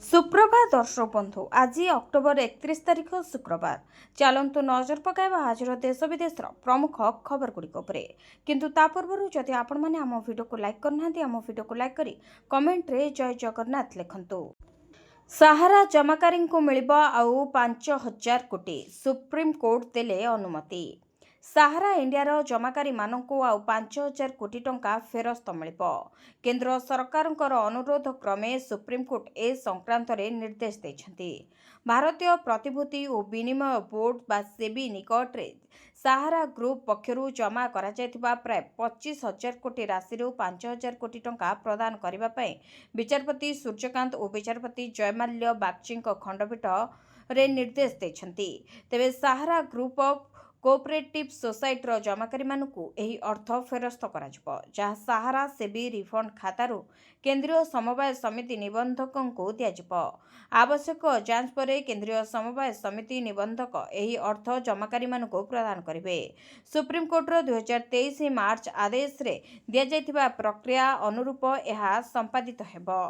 सुप्रभात दर्शक बंधु आज अक्टोबर 31 तारिख शुक्रवार चलतु नजर पकाइबा आज देश विदेश प्रमुख खबर गुड़ी किंतु ता पूर्व जदि आपण मैंने आम वीडियो को लाइक करना आम वीडियो को लाइक करी कमेंट रे जय जगन्नाथ लिखंतु। सहारा जमाकारी को मिलिबा आउ 5,000 कोटी सुप्रीम कोर्ट देले अनुमति। सहारा इंडियार जमाकारी मानकु आउ 5,000 कोटी टंका फेरस्त मिलिबो। केंद्र सरकारଙ୍କର अनुरोध क्रमे सुप्रीमकोर्ट ए संक्रांत रे निर्देश दैछन्ति। भारतीय प्रतिभूति और विनिमय बोर्ड बा सेबी निकट रे सहारा ग्रुप पक्षरु जमा करा जायतिबा प्राय 25,000 कोटी राशि 5,000 कोटी टंका प्रदान करिबा पई विचारपति सूर्यकांत और विचारपति जयमाल्य बागची खंडपीठ रे निर्देश दैछन्ति। तेबे सहारा ग्रुप ऑफ कोऑपरेटिव सोसाइटी जमाकारी मानकु एही अर्थ फेरस्त कराजिबो, जहाँ सहारा सेबी रिफंड खातारू केंद्रीय समवाय समिति निबंधकों को दियाजिबो। आवश्यक जांच पर केंद्रीय समवाय समिति निबंधक एही अर्थ जमाकारी मानकु प्रदान करिवे। सुप्रीम कोर्टर 2023 मार्च आदेश रे दिया जायतिबा प्रक्रिया अनुरूप यह संपादित हेबो।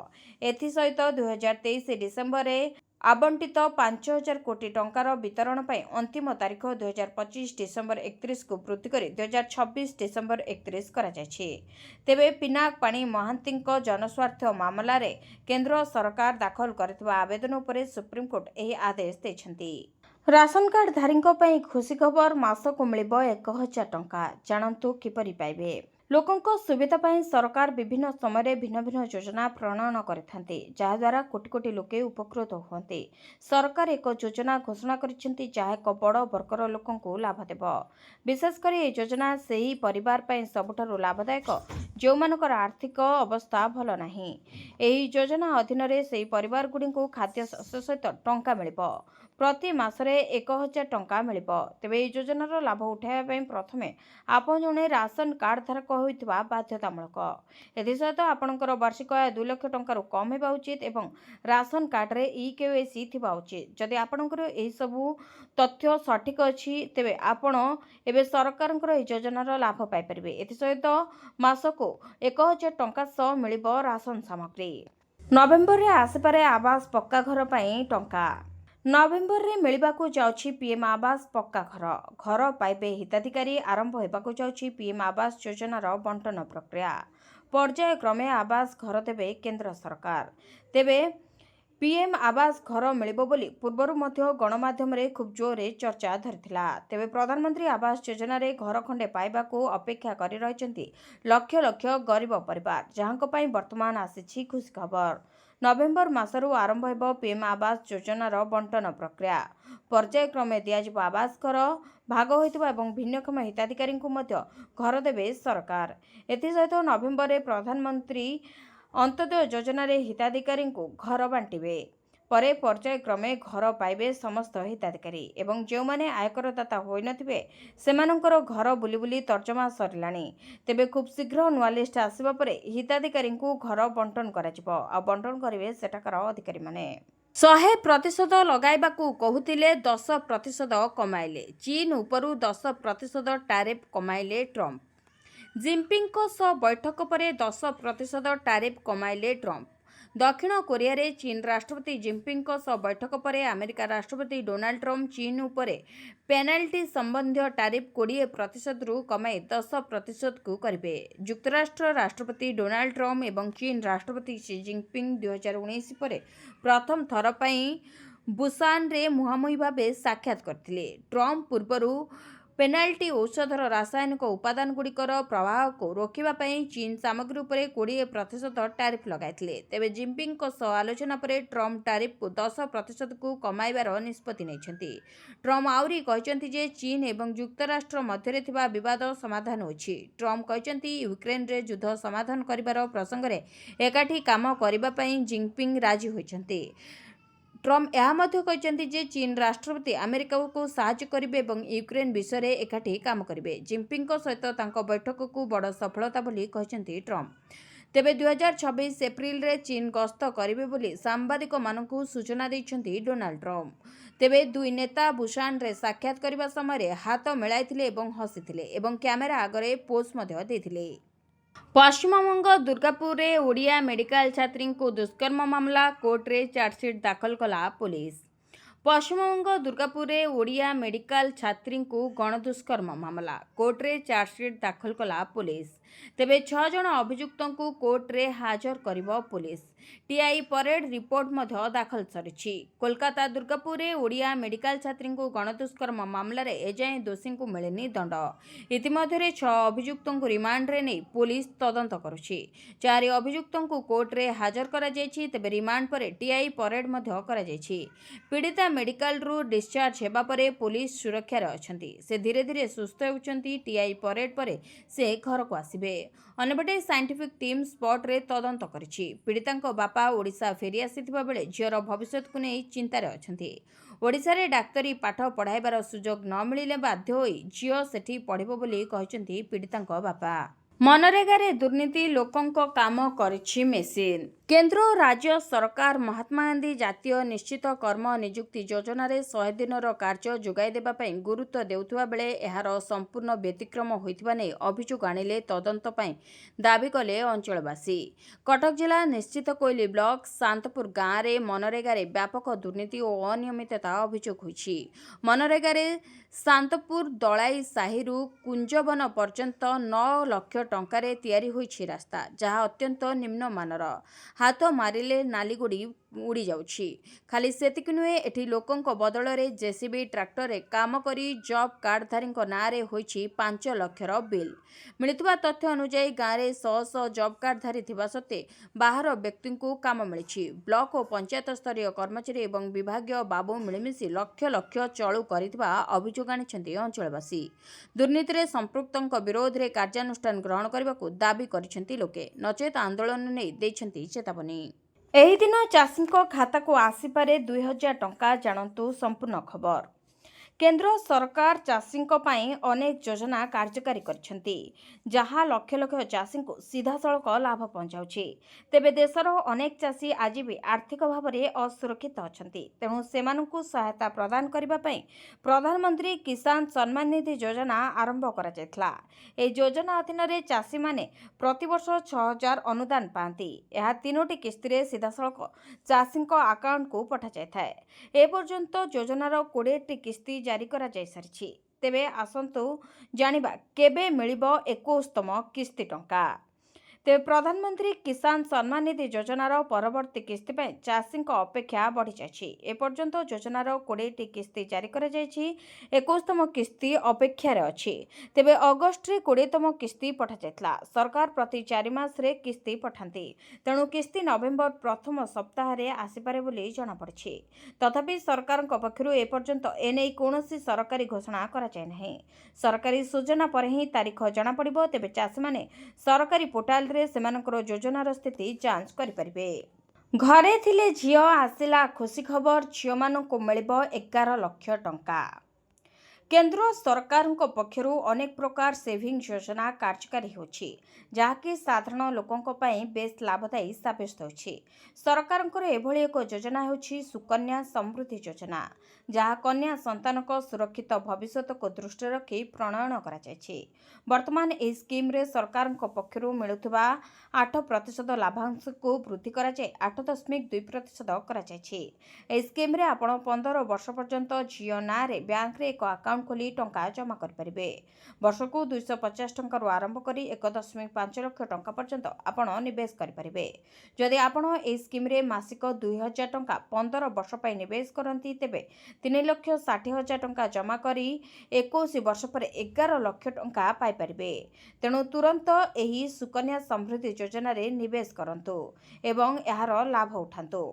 एथि सहित 2023 डिसेंबर रे आवंटित 5,000 कोटी टंकार वितरण पर अंतिम तारीख 2025 डिसेंबर 31 को वृद्धि कर 2026 डिसेंबर 31 करा जायछि। तेबे पिनाक पाणी महांती जनस्वार्थ मामला रे केंद्र सरकार दाखल करथिबा आवेदन उपरे सुप्रीम कोर्ट एही आदेश दैछन्ति। राशन कार्ड धारींको पई खुशी खबर मासको मिलिबो 1,000 टंका। जानंतु किपरि पाइबे। लोकंको सुविधा पाई सरकार विभिन्न समय भिन्न भिन्न योजना प्रणयन करथांती, जहा द्वारा कोटी कोटी लोके उपकृत होते। सरकार एक योजना घोषणा करिसेंती जहा एक बड़ वर्गर लोकंको लाभ देबो। विशेषकर ये योजना सेही परिवार पाई सबुठारु लाभदायक जो मानकर आर्थिक अवस्था भल नाही। एही योजना अधीन रे सेही परिवार गुडीको खाद्य शस्य सहित टंका मिलिबो। प्रति मासरे 1,000 टंका मिलिबो। तेबे एही योजनार लाभ उठाइबा पई प्रथमे आपण जणे राशन कार्ड धारक होइतबा बाध्यतामूलक। एथि सहित आपणकर वार्षिक आय 2 लाख टंका कम हेबा उचित एवं राशन कार्ड रे ई-केवाईसी थिबा उचित। जदि आपणकर एही सबु तथ्य सठिक अछि तेबे आपण एबे सरकारଙ୍କର एही योजनार लाभ पाइ परिबे। एथि सहित मासको 1,000 टंका सह मिलिबो राशन सामग्री। नवेम्बर रे आसीपारे आवास पक्का घर पई टंका। नवेम्बर रे मिलिबाकू जाउछि पीएम आवास पक्का घर। घर पाइबे हिताधिकारी। आरंभ हेबाकू जाउछि पीएम आवास योजनार बंटन प्रक्रिया। पर्याय क्रमे आवास घर देबे केंद्र सरकार। तेबे पीएम आवास घर मिलिबो बोली पूर्वरु मध्य गणमाध्यम रे खूब जोरे चर्चा धरिथिला। तेबे प्रधानमंत्री आवास योजना रे घर खंडे पाइबाकू अपेक्षा करि रहिचंती लक्ष लक्ष गरीब परिवार, जहांको पई वर्तमान आसीछि खुशी खबर। नवेम्बर मासरू आरंभ हेबो पीएम आवास योजनार बंटन प्रक्रिया। पर्याय क्रमे दियाजिबो आवास घर। भाग होइतबा एवं भिन्नक्षम हिताधिकारी को मध्य घर देबे सरकार। एथि सहित नवेम्बर रे प्रधानमंत्री अंत्योदय योजना रे हिताधिकारी को घर बांटिबे। परे पर्याय क्रमे घर पाइबे समस्त हिताधिकारी एवं जो माने आयकरदाता होई नथिबे सेमानंकर घर बुली बुली तर्जमा सरिलाणी। तेबे खूब शीघ्र नुआ लिस्ट आसीबा परे हिताधिकारी को घर बंटन कराजिबो आ बंटन करिवे सेठाकर अधिकारी माने। 100% लगाइबाकू कहुतिले 10% कमाइले। चीन उपरु 10% टैरिफ कमाइले ट्रंप। जिनपिंग सह बैठक पर 10% टैरिफ कमाइले ट्रंप। दक्षिण कोरिया रे चीन राष्ट्रपति जिनपिंग सह बैठक पर अमेरिका राष्ट्रपति डोनाल्ड ट्रंप चीन उपरे पेनाल्टी संबंधी टैरिफ 20% रु कमाई 10% को करिवे। युक्तराष्ट्र राष्ट्रपति डोनाल्ड ट्रंप एवं चीन राष्ट्रपति शी जिनपिंग 2019 पर प्रथम थर पई बुसान रे मुहांमुही भावे साक्षात करथिले। ट्रंप पूर्वरु पेनाल्टी औषधर रासायनिक उपादान गुड़िकर प्रवाह को रोकवा चीन सामग्री उपर 20% टैरिफ लगाइथिले। तेबे जिनपिंग सह आलोचना पर ट्रंप टैरिफ को 10% को कमाइबार निष्पत्ति नैछन्ति। ट्रंप आउरी कहिसंति जे चीन एवं युक्तराष्ट्र मध्यरे थिबा विवाद समाधान होछि। ट्रंप कहिसंति यूक्रेन रे युद्ध समाधान करिबार प्रसंग रे एकाठी काम करिबा पई जिनपिंग राजी होइछन्ति। ट्रंप यह मध्य कहते जे चीन राष्ट्रपति अमेरिका को साहाय्य करेंगे और यूक्रेन विषय में एकाठी काम करेंगे। जिनपिंग सहित तांको बैठक को बड़ सफलता बोली कहते ट्रंप। तेबे 2026 एप्रिल रे चीन गस्त करेंगे बोली सांबादिक मानकू सूचना देइछन्ति डोनाल्ड ट्रंप। तेबे दुई नेता बुसान रे साक्षात करबा समय हाथ मिलाइथिले एवं हसिथिले एवं कैमेरा आगरे पोज मध्य देथिले। ପଶ୍ଚିମବଙ୍ଗ ଦୁର୍ଗାପୁରରେ ଓଡ଼ିଆ ମେଡିକାଲ ଛାତ୍ରୀଙ୍କୁ ଦୁଷ୍କର୍ମ ମାମଲା କୋର୍ଟରେ ଚାର୍ଜସିଟ୍ ଦାଖଲ କଲା ପୋଲିସ। ପଶ୍ଚିମବଙ୍ଗ ଦୁର୍ଗାପୁରରେ ଓଡ଼ିଆ ମେଡିକାଲ ଛାତ୍ରୀଙ୍କୁ ଗଣଦୁଷ୍କର୍ମ ମାମଲା କୋର୍ଟରେ ଚାର୍ଜସିଟ୍ ଦାଖଲ କଲା ପୋଲିସ। ତେବେ 6 ଜଣ ଅଭିଯୁକ୍ତଙ୍କୁ କୋର୍ଟରେ ହାଜର କରିବ ପୋଲିସ। ଟିଆଇ ପରେଡ୍ ରିପୋର୍ଟ ମଧ୍ୟ ଦାଖଲ ସରିଛି। କୋଲକାତା ଦୁର୍ଗାପୁରରେ ଓଡ଼ିଆ ମେଡିକାଲ ଛାତ୍ରୀଙ୍କୁ ଗଣଦୁଷ୍କର୍ମ ମାମଲାରେ ଏଯାଏଁ ଦୋଷୀଙ୍କୁ ମିଳିନି ଦଣ୍ଡ। ଇତିମଧ୍ୟରେ 6 ଅଭିଯୁକ୍ତଙ୍କୁ ରିମାଣ୍ଡରେ ନେଇ ପୋଲିସ ତଦନ୍ତ କରୁଛି। 4 ଅଭିଯୁକ୍ତଙ୍କୁ କୋର୍ଟରେ ହାଜର କରାଯାଇଛି। ତେବେ ରିମାଣ୍ଡ ପରେ ଟିଆଇ ପରେଡ୍ ମଧ୍ୟ କରାଯାଇଛି। ପୀଡ଼ିତା ମେଡିକାଲରୁ ଡିସ୍ଚାର୍ଜ ହେବା ପରେ ପୋଲିସ ସୁରକ୍ଷାରେ ଅଛନ୍ତି। ସେ ଧୀରେ ଧୀରେ ସୁସ୍ଥ ହେଉଛନ୍ତି। ଟିଆଇ ପରେଡ୍ ପରେ ସେ ଘରକୁ ଆସିବେ। ଅନ୍ୟପଟେ ସାଇଣ୍ଟିଫିକ୍ ଟିମ୍ ସ୍ପଟରେ ତଦନ୍ତ କରିଛି। ପୀଡ଼ିତାଙ୍କ ବାପା ଓଡ଼ିଶା ଫେରି ଆସିଥିବା ବେଳେ ଝିଅର ଭବିଷ୍ୟତକୁ ନେଇ ଚିନ୍ତାରେ ଅଛନ୍ତି। ଓଡ଼ିଶାରେ ଡାକ୍ତରୀ ପାଠ ପଢ଼ାଇବାର ସୁଯୋଗ ନ ମିଳିଲେ ବାଧ୍ୟ ହୋଇ ଝିଅ ସେଠି ପଢ଼ିବ ବୋଲି କହିଛନ୍ତି ପୀଡ଼ିତାଙ୍କ ବାପା। ମନରେଗାରେ ଦୁର୍ନୀତି, ଲୋକଙ୍କ କାମ କରିଛି ମେସିନ୍। କେନ୍ଦ୍ର ଓ ରାଜ୍ୟ ସରକାର ମହାତ୍ମା ଗାନ୍ଧୀ ଜାତୀୟ ନିଶ୍ଚିତ କର୍ମ ନିଯୁକ୍ତି ଯୋଜନାରେ 100 ଦିନର କାର୍ଯ୍ୟ ଯୋଗାଇ ଦେବା ପାଇଁ ଗୁରୁତ୍ୱ ଦେଉଥିବା ବେଳେ ଏହାର ସମ୍ପୂର୍ଣ୍ଣ ବ୍ୟତିକ୍ରମ ହୋଇଥିବା ନେଇ ଅଭିଯୋଗ ଆଣିଲେ ତଦନ୍ତ ପାଇଁ ଦାବି କଲେ ଅଞ୍ଚଳବାସୀ। କଟକ ଜିଲ୍ଲା ନିଶ୍ଚିତ କୋଇଲି ବ୍ଲକ ଶାନ୍ତପୁର ଗାଁରେ ମନରେଗାରେ ବ୍ୟାପକ ଦୁର୍ନୀତି ଓ ଅନିୟମିତତା ଅଭିଯୋଗ ହୋଇଛି। ମନରେଗାରେ ଶାନ୍ତପୁର ଦଳାଇ ସାହିରୁ କୁଞ୍ଜବନ ପର୍ଯ୍ୟନ୍ତ 9 ଲକ୍ଷ ଟଙ୍କାରେ ତିଆରି ହୋଇଛି ରାସ୍ତା, ଯାହା ଅତ୍ୟନ୍ତ ନିମ୍ନମାନର। ହାତ ମାରିଲେ ନାଲିଗୋଡ଼ି ଉଡ଼ିଯାଉଛି। ଖାଲି ସେତିକି ନୁହେଁ, ଏଠି ଲୋକଙ୍କ ବଦଳରେ ଜେସିବି ଟ୍ରାକ୍ଟରରେ କାମ କରି ଜବ୍ କାର୍ଡଧାରୀଙ୍କ ନାଁରେ ହୋଇଛି 5 ଲକ୍ଷର ବିଲ୍। ମିଳିଥିବା ତଥ୍ୟ ଅନୁଯାୟୀ ଗାଁରେ 100 ଜବ୍ କାର୍ଡଧାରୀ ଥିବା ସତ୍ତ୍ୱେ ବାହାର ବ୍ୟକ୍ତିଙ୍କୁ କାମ ମିଳିଛି। ବ୍ଲକ ଓ ପଞ୍ଚାୟତ ସ୍ତରୀୟ କର୍ମଚାରୀ ଏବଂ ବିଭାଗୀୟ ବାବୁ ମିଳିମିଶି ଲକ୍ଷ ଲକ୍ଷ ଚଳୁ କରିଥିବା ଅଭିଯୋଗ ଆଣିଛନ୍ତି ଅଞ୍ଚଳବାସୀ। ଦୁର୍ନୀତିରେ ସମ୍ପୃକ୍ତଙ୍କ ବିରୋଧରେ କାର୍ଯ୍ୟାନୁଷ୍ଠାନ ଗ୍ରହଣ କରିବାକୁ ଦାବି କରିଛନ୍ତି ଲୋକେ, ନଚେତ୍ ଆନ୍ଦୋଳନ ନେଇ ଦେଇଛନ୍ତି ଚେତାବନୀ। ଏହି ଦିନ ଚାଷୀଙ୍କ ଖାତାକୁ ଆସିପାରେ 2000 ଟଙ୍କା। ଜାଣନ୍ତୁ ସମ୍ପୂର୍ଣ୍ଣ ଖବର। କେନ୍ଦ୍ର ସରକାର ଚାଷୀଙ୍କ ପାଇଁ ଅନେକ ଯୋଜନା କାର୍ଯ୍ୟକାରୀ କରିଛନ୍ତି, ଯାହା ଲକ୍ଷ ଲକ୍ଷ ଚାଷୀଙ୍କୁ ସିଧାସଳଖ ଲାଭ ପହଞ୍ଚାଉଛି। ତେବେ ଦେଶର ଅନେକ ଚାଷୀ ଆଜି ବି ଆର୍ଥିକ ଭାବରେ ଅସୁରକ୍ଷିତ ଅଛନ୍ତି। ତେଣୁ ସେମାନଙ୍କୁ ସହାୟତା ପ୍ରଦାନ କରିବା ପାଇଁ ପ୍ରଧାନମନ୍ତ୍ରୀ କିଷାନ ସମ୍ମାନ ନିଧି ଯୋଜନା ଆରମ୍ଭ କରାଯାଇଥିଲା। ଏହି ଯୋଜନା ଅଧୀନରେ ଚାଷୀମାନେ ପ୍ରତିବର୍ଷ 6000 ଅନୁଦାନ ପାଆନ୍ତି। ଏହା 3ଟି କିସ୍ତିରେ ସିଧାସଳଖ ଚାଷୀଙ୍କ ଆକାଉଣ୍ଟକୁ ପଠାଯାଇଥାଏ। ଏପର୍ଯ୍ୟନ୍ତ ଯୋଜନାର 20ଟି କିସ୍ତି ଜାରି କରାଯାଇସାରିଛି। ତେବେ ଆସନ୍ତୁ ଜାଣିବା କେବେ ମିଳିବ 21ତମ କିସ୍ତି ଟଙ୍କା। ତେବେ ପ୍ରଧାନମନ୍ତ୍ରୀ କିଷାନ ସମ୍ମାନ ନିଧି ଯୋଜନାର ପରବର୍ତ୍ତୀ କିସ୍ତି ପାଇଁ ଚାଷୀଙ୍କ ଅପେକ୍ଷା ବଢ଼ିଯାଇଛି। ଏପର୍ଯ୍ୟନ୍ତ ଯୋଜନାର 20ଟି କିସ୍ତି ଜାରି କରାଯାଇଛି। 21ତମ କିସ୍ତି ଅପେକ୍ଷାରେ ଅଛି। ତେବେ ଅଗଷ୍ଟରେ 20ତମ କିସ୍ତି ପଠାଯାଇଥିଲା। ସରକାର ପ୍ରତି 4 ମାସରେ କିସ୍ତି ପଠାନ୍ତି। ତେଣୁ କିସ୍ତି ନଭେମ୍ବର ପ୍ରଥମ ସପ୍ତାହରେ ଆସିପାରେ ବୋଲି ଜଣାପଡ଼ିଛି। ତଥାପି ସରକାରଙ୍କ ପକ୍ଷରୁ ଏପର୍ଯ୍ୟନ୍ତ ଏନେଇ କୌଣସି ସରକାରୀ ଘୋଷଣା କରାଯାଇନାହିଁ। ସରକାରୀ ସୂଚନା ପରେ ହିଁ ତାରିଖ ଜଣାପଡ଼ିବ। ତେବେ ଚାଷୀମାନେ ସରକାରୀ ପୋର୍ଟାଲରେ ସେମାନଙ୍କର ଯୋଜନାର ସ୍ଥିତି ଯାଞ୍ଚ କରିପାରିବେ। ଘରେ ଥିଲେ ଝିଅ, ଆସିଲା ଖୁସି ଖବର। ଝିଅମାନଙ୍କୁ ମିଳିବ 11 ଲକ୍ଷ ଟଙ୍କା। କେନ୍ଦ୍ର ସରକାରଙ୍କ ପକ୍ଷରୁ ଅନେକ ପ୍ରକାର ସେଭିଂ ଯୋଜନା କାର୍ଯ୍ୟକାରୀ ହେଉଛି, ଯାହାକି ସାଧାରଣ ଲୋକଙ୍କ ପାଇଁ ବେଶ୍ ଲାଭଦାୟୀ ସାବ୍ୟସ୍ତ ହେଉଛି। ସରକାରଙ୍କର ଏଭଳି ଏକ ଯୋଜନା ହେଉଛି ସୁକନ୍ୟା ସମୃଦ୍ଧି ଯୋଜନା, ଯାହା କନ୍ୟା ସନ୍ତାନଙ୍କ ସୁରକ୍ଷିତ ଭବିଷ୍ୟତକୁ ଦୃଷ୍ଟିରେ ରଖି ପ୍ରଣୟନ କରାଯାଇଛି। ବର୍ତ୍ତମାନ ଏହି ସ୍କିମ୍ରେ ସରକାରଙ୍କ ପକ୍ଷରୁ ମିଳୁଥିବା 8% ଲାଭାଂଶକୁ ବୃଦ୍ଧି କରାଯାଇ 8.2% କରାଯାଇଛି। ଏହି ସ୍କିମ୍ରେ ଆପଣ 15 ବର୍ଷ ପର୍ଯ୍ୟନ୍ତ ଝିଅ ନାଁରେ ବ୍ୟାଙ୍କରେ ଏକ ଆକାଉଣ୍ଟ ଖୋଲି ଟଙ୍କା ଜମା କରିପାରିବେ। ବର୍ଷକୁ 250 ଟଙ୍କାରୁ ଆରମ୍ଭ କରି 1.5 ଲକ୍ଷ ଟଙ୍କା ପର୍ଯ୍ୟନ୍ତ ଆପଣ ନିବେଶ କରିପାରିବେ। ଯଦି ଆପଣ ଏହି ସ୍କିମ୍ରେ ମାସିକ 2000 ଟଙ୍କା 15 ବର୍ଷ ପାଇଁ ନିବେଶ କରନ୍ତି, ତେବେ 3,60,000 ଟଙ୍କା ଜମା କରି 21 ବର୍ଷ ପରେ 11 ଲକ୍ଷ ଟଙ୍କା ପାଇପାରିବେ। ତେଣୁ ତୁରନ୍ତ ଏହି ସୁକନ୍ୟା ସମୃଦ୍ଧି ଯୋଜନାରେ ନିବେଶ କରନ୍ତୁ ଏବଂ ଏହାର ଲାଭ ଉଠାନ୍ତୁ।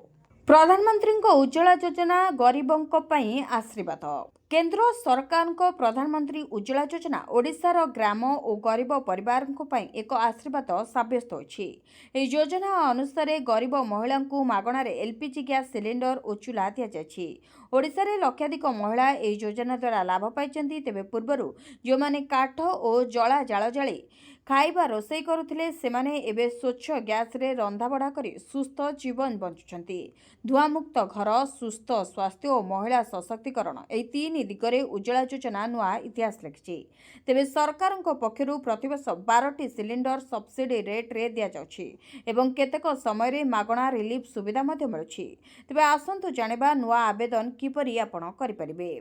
ପ୍ରଧାନମନ୍ତ୍ରୀଙ୍କ ଉଜ୍ଜ୍ୱଳା ଯୋଜନା ଗରିବଙ୍କ ପାଇଁ ଆଶୀର୍ବାଦ। କେନ୍ଦ୍ର ସରକାରଙ୍କ ପ୍ରଧାନମନ୍ତ୍ରୀ ଉଜ୍ଜ୍ୱଳା ଯୋଜନା ଓଡ଼ିଶାର ଗ୍ରାମ ଓ ଗରିବ ପରିବାରଙ୍କ ପାଇଁ ଏକ ଆଶୀର୍ବାଦ ସାବ୍ୟସ୍ତ ହୋଇଛି। ଏହି ଯୋଜନା ଅନୁସାରେ ଗରିବ ମହିଳାଙ୍କୁ ମାଗଣାରେ LPG ଗ୍ୟାସ୍ ସିଲିଣ୍ଡର ଓ ଚୁଲା ଦିଆଯାଇଛି। ଓଡ଼ିଶାରେ ଲକ୍ଷାଧିକ ମହିଳା ଏହି ଯୋଜନା ଦ୍ୱାରା ଲାଭ ପାଇଛନ୍ତି। ତେବେ ପୂର୍ବରୁ ଯେଉଁମାନେ କାଠ ଓ ଜଳା ଜାଳ ଜାଳି ଖାଇବା ରୋଷେଇ କରୁଥିଲେ ସେମାନେ ଏବେ ସ୍ୱଚ୍ଛ ଗ୍ୟାସ୍ରେ ରନ୍ଧାବଢ଼ା କରି ସୁସ୍ଥ ଜୀବନ ବଞ୍ଚୁଛନ୍ତି। ଧୂଆଁମୁକ୍ତ ଘର, ସୁସ୍ଥ ସ୍ୱାସ୍ଥ୍ୟ ଓ ମହିଳା ସଶକ୍ତିକରଣ ଏହି 3 ଦିଗରେ ଉଜ୍ଜ୍ୱଳା ଯୋଜନା ନୂଆ ଇତିହାସ ଲେଖିଛି। ତେବେ ସରକାରଙ୍କ ପକ୍ଷରୁ ପ୍ରତିବର୍ଷ 12ଟି ସିଲିଣ୍ଡର ସବସିଡି ରେଟ୍ରେ ଦିଆଯାଉଛି ଏବଂ କେତେକ ସମୟରେ ମାଗଣା ରିଲିଫ୍ ସୁବିଧା ମଧ୍ୟ ମିଳୁଛି। ତେବେ ଆସନ୍ତୁ ଜାଣିବା ନୂଆ ଆବେଦନ କିପରି ଆପଣ କରିପାରିବେ।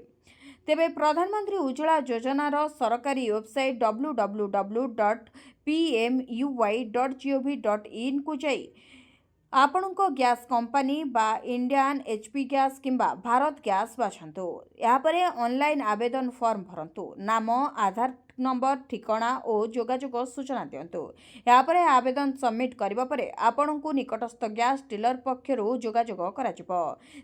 ତେବେ ପ୍ରଧାନମନ୍ତ୍ରୀ ଉଜ୍ଜ୍ୱଳା ଯୋଜନାର ସରକାରୀ ୱେବସାଇଟ୍ www.pmuy.gov.in କୁ ଯାଇ ଆପଣଙ୍କ ଗ୍ୟାସ୍ କମ୍ପାନୀ ବା ଇଣ୍ଡିଆନ୍ ଏଚ୍ପି ଗ୍ୟାସ୍ କିମ୍ବା ଭାରତ ଗ୍ୟାସ୍ ବାଛନ୍ତୁ। ଏହାପରେ ଅନଲାଇନ୍ ଆବେଦନ ଫର୍ମ ଭରନ୍ତୁ। ନାମ, ଆଧାର ନମ୍ବର, ଠିକଣା ଓ ଯୋଗାଯୋଗ ସୂଚନା ଦିଅନ୍ତୁ। ଏହାପରେ ଆବେଦନ ସବମିଟ୍ କରିବା ପରେ ଆପଣଙ୍କୁ ନିକଟସ୍ଥ ଗ୍ୟାସ୍ ଡିଲର ପକ୍ଷରୁ ଯୋଗାଯୋଗ କରାଯିବ।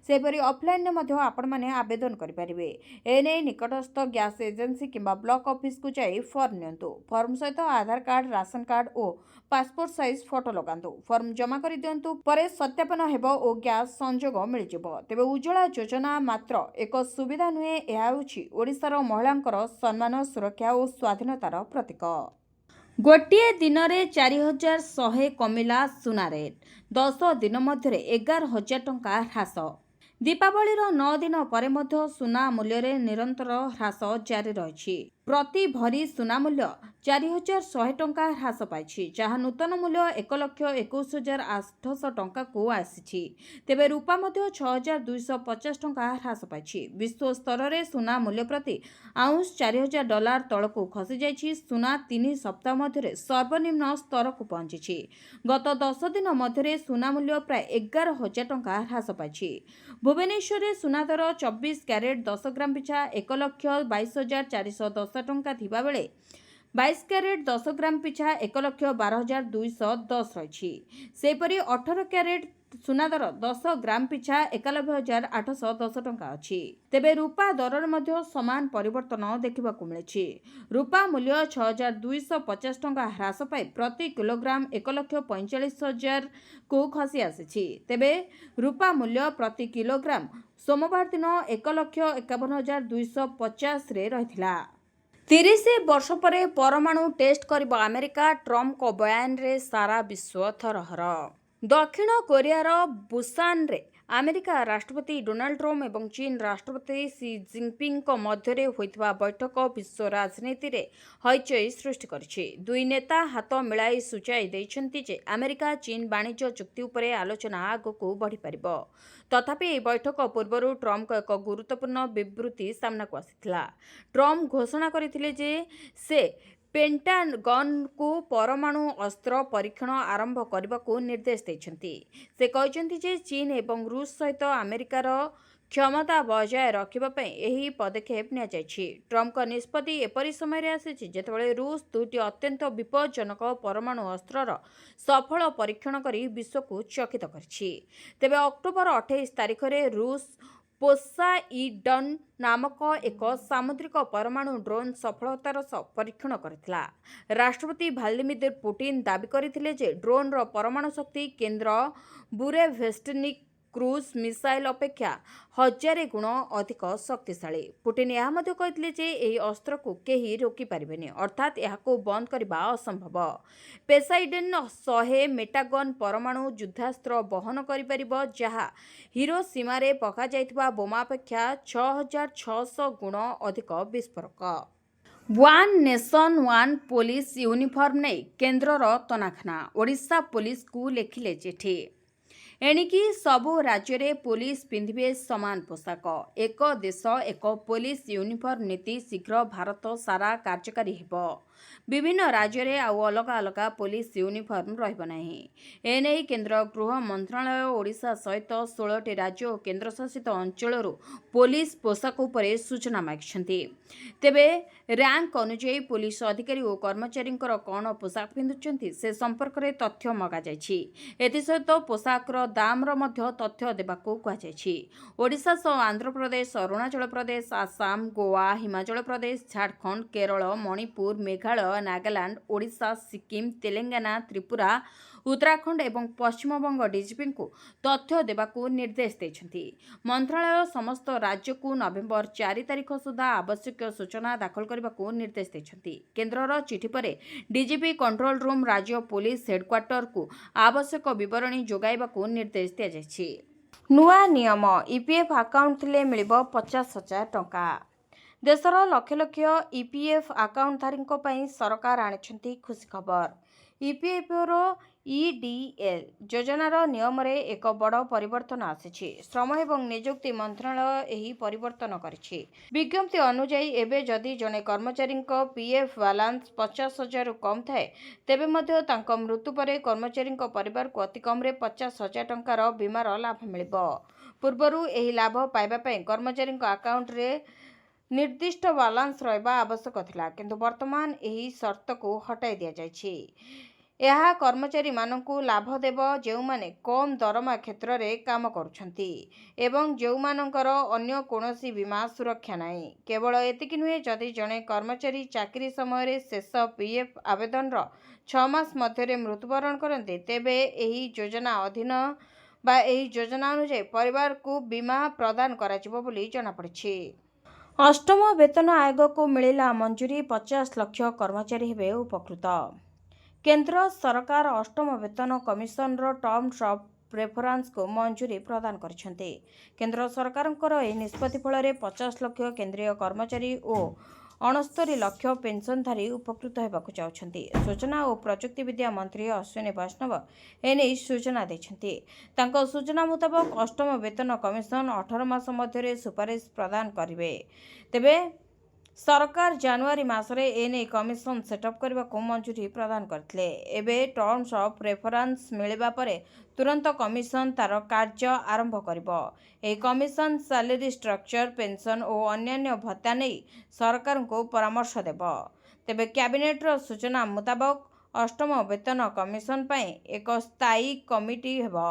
ସେହିପରି ଅଫଲାଇନ୍ରେ ମଧ୍ୟ ଆପଣମାନେ ଆବେଦନ କରିପାରିବେ। ଏନେଇ ନିକଟସ୍ଥ ଗ୍ୟାସ୍ ଏଜେନ୍ସି କିମ୍ବା ବ୍ଲକ ଅଫିସକୁ ଯାଇ ଫର୍ମ ନିଅନ୍ତୁ। ଫର୍ମ ସହିତ ଆଧାର କାର୍ଡ, ରାସନ କାର୍ଡ ଓ ପାସପୋର୍ଟ ସାଇଜ୍ ଫଟୋ ଲଗାନ୍ତୁ। ଫର୍ମ ଜମା କରିଦିଅନ୍ତୁ। ପରେ ସତ୍ୟାପନ ହେବ ଓ ଗ୍ୟାସ୍ ସଂଯୋଗ ମିଳିଯିବ। ତେବେ ଉଜ୍ଜ୍ୱଳା ଯୋଜନା ମାତ୍ର ଏକ ସୁବିଧା ନୁହେଁ, ଏହା ହେଉଛି ଓଡ଼ିଶାର ମହିଳାଙ୍କର ସମ୍ମାନ, ସୁରକ୍ଷା ଓ ସ୍ୱାଧୀନତାର ପ୍ରତୀକ। ଗୋଟିଏ ଦିନରେ 4,100 କମିଲା ସୁନା ରେଟ୍। 10 ଦିନ ମଧ୍ୟରେ 11,000 ଟଙ୍କା ହ୍ରାସ। ଦୀପାବଳିର 9 ଦିନ ପରେ ମଧ୍ୟ ସୁନା ମୂଲ୍ୟରେ ନିରନ୍ତର ହ୍ରାସ ଜାରି ରହିଛି। ପ୍ରତି ଭରି ସୁନା ମୂଲ୍ୟ 4,100 ଟଙ୍କା ହ୍ରାସ ପାଇଛି, ଯାହା ନୂତନ ମୂଲ୍ୟ 1,21,800 ଟଙ୍କାକୁ ଆସିଛି। ତେବେ ରୂପା ମଧ୍ୟ 6,250 ଟଙ୍କା ହ୍ରାସ ପାଇଛି। ବିଶ୍ୱ ସ୍ତରରେ ସୁନା ମୂଲ୍ୟ ପ୍ରତି ଆଉନ୍ସ $4,000 ତଳକୁ ଖସିଯାଇଛି। ସୁନା 3 ସପ୍ତାହ ମଧ୍ୟରେ ସର୍ବନିମ୍ନ ସ୍ତରକୁ ପହଞ୍ଚିଛି। ଗତ 10 ଦିନ ମଧ୍ୟରେ ସୁନା ମୂଲ୍ୟ ପ୍ରାୟ 11,000 ଟଙ୍କା ହ୍ରାସ ପାଇଛି। ଭୁବନେଶ୍ୱରରେ ସୁନା ଦର 24 କ୍ୟାରେଟ୍ 10 ଗ୍ରାମ ପିଛା 1,22,410 ଟଙ୍କା ଥିବାବେଳେ 22 କ୍ୟାରେଟ୍ 10 ଗ୍ରାମ ପିଛା 1,12,210 ରହିଛି। ସେହିପରି 18 କ୍ୟାରେଟ୍ ସୁନା ଦର 10 ଗ୍ରାମ ପିଛା 91,810 ଟଙ୍କା ଅଛି। ତେବେ ରୂପା ଦରରେ ମଧ୍ୟ ସମାନ ପରିବର୍ତ୍ତନ ଦେଖିବାକୁ ମିଳିଛି। ରୂପା ମୂଲ୍ୟ 6,250 ଟଙ୍କା ହ୍ରାସ ପାଇ ପ୍ରତି କିଲୋଗ୍ରାମ 1,45,000କୁ ଖସି ଆସିଛି। ତେବେ ରୂପା ମୂଲ୍ୟ ପ୍ରତି କିଲୋଗ୍ରାମ ସୋମବାର ଦିନ 1,51,250ରେ ରହିଥିଲା। 30 ବର୍ଷ ପରେ ପରମାଣୁ ଟେଷ୍ଟ କରିବ ଆମେରିକା, ଟ୍ରମ୍ପଙ୍କ ବୟାନରେ ସାରା ବିଶ୍ୱ ଥରହର। ଦକ୍ଷିଣ କୋରିଆର ବୁସାନରେ ଆମେରିକା ରାଷ୍ଟ୍ରପତି ଡୋନାଲ୍ଡ ଟ୍ରମ୍ପ ଏବଂ ଚୀନ ରାଷ୍ଟ୍ରପତି ସି ଜିନପିଙ୍ଗଙ୍କ ମଧ୍ୟରେ ହୋଇଥିବା ବୈଠକ ବିଶ୍ୱ ରାଜନୀତିରେ ହଇଚଇ ସୃଷ୍ଟି କରିଛି। ଦୁଇ ନେତା ହାତ ମିଳାଇ ସୂଚାଇ ଦେଇଛନ୍ତି ଯେ ଆମେରିକା ଚୀନ ବାଣିଜ୍ୟ ଚୁକ୍ତି ଉପରେ ଆଲୋଚନା ଆଗକୁ ବଢ଼ିପାରିବ। ତଥାପି ଏହି ବୈଠକ ପୂର୍ବରୁ ଟ୍ରମ୍ପଙ୍କ ଏକ ଗୁରୁତ୍ୱପୂର୍ଣ୍ଣ ବିବୃତ୍ତି ସାମ୍ନାକୁ ଆସିଥିଲା। ଟ୍ରମ୍ପ ଘୋଷଣା କରିଥିଲେ ଯେ ସେ ପେଣ୍ଟାଗନ୍କୁ ପରମାଣୁ ଅସ୍ତ୍ର ପରୀକ୍ଷଣ ଆରମ୍ଭ କରିବାକୁ ନିର୍ଦ୍ଦେଶ ଦେଇଛନ୍ତି। ସେ କହିଛନ୍ତି ଯେ ଚୀନ ଏବଂ ରୁଷ ସହିତ ଆମେରିକାର କ୍ଷମତା ବଜାୟ ରଖିବା ପାଇଁ ଏହି ପଦକ୍ଷେପ ନିଆଯାଇଛି। ଟ୍ରମ୍ପଙ୍କ ନିଷ୍ପତ୍ତି ଏପରି ସମୟରେ ଆସିଛି ଯେତେବେଳେ ରୁଷ 2ଟି ଅତ୍ୟନ୍ତ ବିପଜ୍ଜନକ ପରମାଣୁ ଅସ୍ତ୍ରର ସଫଳ ପରୀକ୍ଷଣ କରି ବିଶ୍ୱକୁ ଚକିତ କରିଛି। ତେବେ ଅକ୍ଟୋବର 28 ତାରିଖରେ ରୁଷ ପୋସାଇଡନ୍ ନାମକ ଏକ ସାମୁଦ୍ରିକ ପରମାଣୁ ଡ୍ରୋନ୍ ସଫଳତାର ସହ ପରୀକ୍ଷଣ କରିଥିଲା। ରାଷ୍ଟ୍ରପତି ଭ୍ଲାଦିମିର୍ ପୁଟିନ୍ ଦାବି କରିଥିଲେ ଯେ ଡ୍ରୋନ୍ର ପରମାଣୁ ଶକ୍ତି କେନ୍ଦ୍ର ବୁରେଭେଷ୍ଟନିକ୍ କ୍ରୁଜ୍ ମିସାଇଲ୍ ଅପେକ୍ଷା 1000 ଗୁଣ ଅଧିକ ଶକ୍ତିଶାଳୀ। ପୁଟିନ୍ ଏହା ମଧ୍ୟ କହିଥିଲେ ଯେ ଏହି ଅସ୍ତ୍ରକୁ କେହି ରୋକିପାରିବେନି, ଅର୍ଥାତ୍ ଏହାକୁ ବନ୍ଦ କରିବା ଅସମ୍ଭବ। ପୋସାଇଡନ୍ 100 ମେଗାଟନ୍ ପରମାଣୁ ଯୁଦ୍ଧାସ୍ତ୍ର ବହନ କରିପାରିବ, ଯାହା ହିରୋସୀମାରେ ପକାଯାଇଥିବା ବୋମା ଅପେକ୍ଷା 6,600 ଗୁଣ ଅଧିକ ବିସ୍ଫୋରକ। One nation one police uniform ନେଇ କେନ୍ଦ୍ରର ତନାଖନା। ଓଡ଼ିଶା ପୋଲିସକୁ ଲେଖିଲେ ଚିଠି। ଏଣିକି ସବୁ ରାଜ୍ୟରେ ପୋଲିସ ପିନ୍ଧିବେ ସମାନ ପୋଷାକ। ଏକ ଦେଶ ଏକ ପୋଲିସ ୟୁନିଫର୍ମ ନୀତି ଶୀଘ୍ର ଭାରତ ସାରା କାର୍ଯ୍ୟକାରୀ ହେବ। ବିଭିନ୍ନ ରାଜ୍ୟରେ ଆଉ ଅଲଗା ଅଲଗା ପୋଲିସ ୟୁନିଫର୍ମ ରହିବ ନାହିଁ। ଏନେଇ କେନ୍ଦ୍ର ଗୃହ ମନ୍ତ୍ରଣାଳୟ ଓଡ଼ିଶା ସହିତ 16ଟି ରାଜ୍ୟ ଓ କେନ୍ଦ୍ରଶାସିତ ଅଞ୍ଚଳରୁ ପୋଲିସ ପୋଷାକ ଉପରେ ସୂଚନା ମାଗିଛନ୍ତି। ତେବେ ରାଙ୍କ ଅନୁଯାୟୀ ପୋଲିସ ଅଧିକାରୀ ଓ କର୍ମଚାରୀଙ୍କର କ'ଣ ପୋଷାକ ପିନ୍ଧୁଛନ୍ତି ସେ ସମ୍ପର୍କରେ ତଥ୍ୟ ମଗାଯାଇଛି। ଏଥିସହିତ ପୋଷାକର ଦାମର ମଧ୍ୟ ତଥ୍ୟ ଦେବାକୁ କୁହାଯାଇଛି। ଓଡ଼ିଶା ସହ ଆନ୍ଧ୍ରପ୍ରଦେଶ, ଅରୁଣାଚଳ ପ୍ରଦେଶ, ଆସାମ, ଗୋଆ, ହିମାଚଳ ପ୍ରଦେଶ, ଝାଡ଼ଖଣ୍ଡ, କେରଳ, ମଣିପୁର, ମେଘାଳୟ मेघालय, नागालैंड, ओडिशा, सिक्किम, तेलंगाना, त्रिपुरा, उत्तराखंड एवं पश्चिमबंग डीजीपी को तथ्य देवाकू निर्देश देछंती। मंत्रालय समस्त राज्य को नवेम्बर 4 तारिख सुधा आवश्यक सूचना दाखल करने निर्देश देछंती। केन्द्रर चिठी पर डीजीपी कंट्रोल रूम राज्य पुलिस हेडक्वार्टर को आवश्यक विवरणी जोगाइबाकू निर्देश दिया जायछि। नुआ नियम ईपीएफ अकाउंट थिले मिलिबो 50,000 टंका। देशर लक्ष लक्ष ईपीएफ अकाउंटधारी सरकार आनिछंती खुशी खबर। ईपीएफओर ईडीएल योजनार नियम रे एक बड़ परिवर्तन आसीछि। श्रम एवं नियुक्ति मंत्रालय एही परिवर्तन करिछि। विज्ञप्ति अनुसार एबे जदि जने कर्मचारी पीएफ बैलेंस 50,000 कम थाए तेबे मध्य तांको मृत्यु परे कर्मचारी परिवार को अति कम रे 50,000 टंकार बीमार लाभ मिलिबो। पूर्वरु एही लाभ पाइबा पई कर्मचारी अकाउंट रे निर्दिष्ट बैलेंस रहबा आवश्यक थिला, किंतु वर्तमान एही शर्त को हटाई दिया जायछि। यह कर्मचारी मानकु लाभ देव जो माने कम दरमा क्षेत्र रे काम करुछंती एवं जो मानकर अन्य कोनोसी बीमा सुरक्षा नाही। केवल एतिकी नुहे, जदि जने कर्मचारी चाकरी समय रे शेष पीएफ आवेदन रो 6 मास मध्य रे मृत्युवरण करते तेबे एही योजना अधीन बा एही योजना अनुसार परिवार को बीमा प्रदान कराजिबो बोली जना पड़िछि। अष्टम वेतन आयोग को मिलिला मंजूरी, 50 लाख कर्मचारी हेबे उपकृत। केंद्र सरकार अष्टम वेतन कमिशन टर्म्स ऑफ रेफरेंस को मंजूरी प्रदान करिसेंते। केंद्र सरकारंकर एही निष्पत्ति फल 50 लाख केंद्रीय कर्मचारी और 69 लाख पेंशनधारी उपकृत होबाकू चाहछंती। सूचना और प्रजुक्ति विद्या मंत्री अश्विनी वैष्णव एने सूचना देछंती। तांको सूचना मुताबक अष्टम वेतन कमिशन 18 मास मध्य सुपारिश प्रदान करिवे। तेबे सरकार जनवरी मासरे एने कमिशन सेटअप करने को मंजूरी प्रदान करथिले। एबे टर्म्स ऑफ रेफरेंस मिलिबा परे तुरंत कमिशन तार कार्य आरंभ करिबो। एही कमिशन सैलरी स्ट्रक्चर, पेंशन और अन्यान्य भत्ता नहीं सरकार को परामर्श देबो। तेबे कैबिनेट रो सूचना मुताबक अष्टम वेतन कमिशन पई एक स्थायी कमिटी हेबो।